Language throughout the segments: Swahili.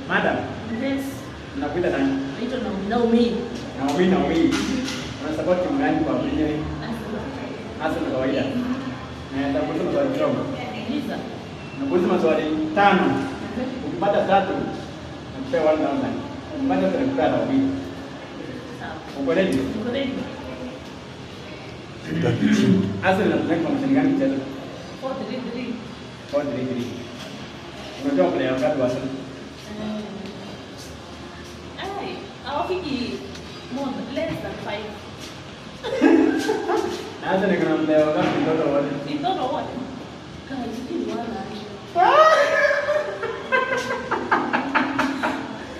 Madam, Yes. unakuita nani? Naitwa Naomi. Naomi. Una support timu gani kwa Premier League? Arsenal kawaida. Na nitakuuliza maswali kidogo. Liza. Nakuuliza maswali 5. Ukipata 3, nakupea 1000. Ukipata 3 nakupea 2. Sawa. Uko ready? Uko ready? Arsenal inatumia formation gani mchezo? 4-3-3. 4-3-3. Unajua player wangapi wa Arsenal? Hawafiki more less than 5. Arsenal kuna player wangapi mtoto wote? Mtoto wote. Kama jiki wala.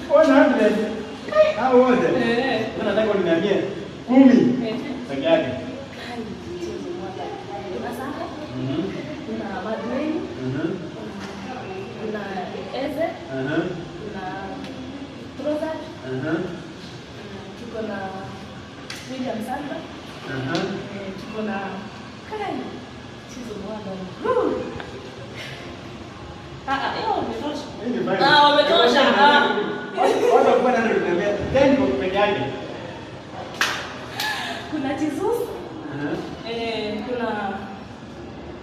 100. Hao wote. Nataka uniambie 10 peke yake. Kuna Saka. Kuna Madrid. Kuna Eze. Kuna Trossard. Tuko na William Saliba. Tuko na Kai. Chizo mwana. Umetosha. Umetosha. Watu kwa nani unaniambia 10 kwa peke yake? Kuna Jesus. Kuna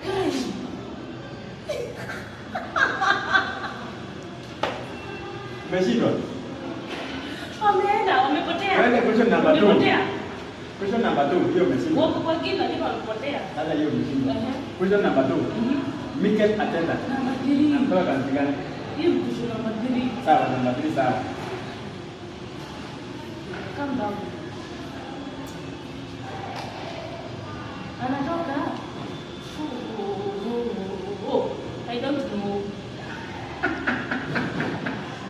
Kai. Umeshindwa? Wamepotea. Wewe question number 2. Wamepotea. Question number 2 hiyo umeshindwa. Wako kwa kina ndio wamepotea. Sasa hiyo umeshindwa. Question number 2. Mikel Arteta. Namba 3. Anatoka kazi gani? Hiyo question namba 3. Sawa, namba 3 sawa. Calm down.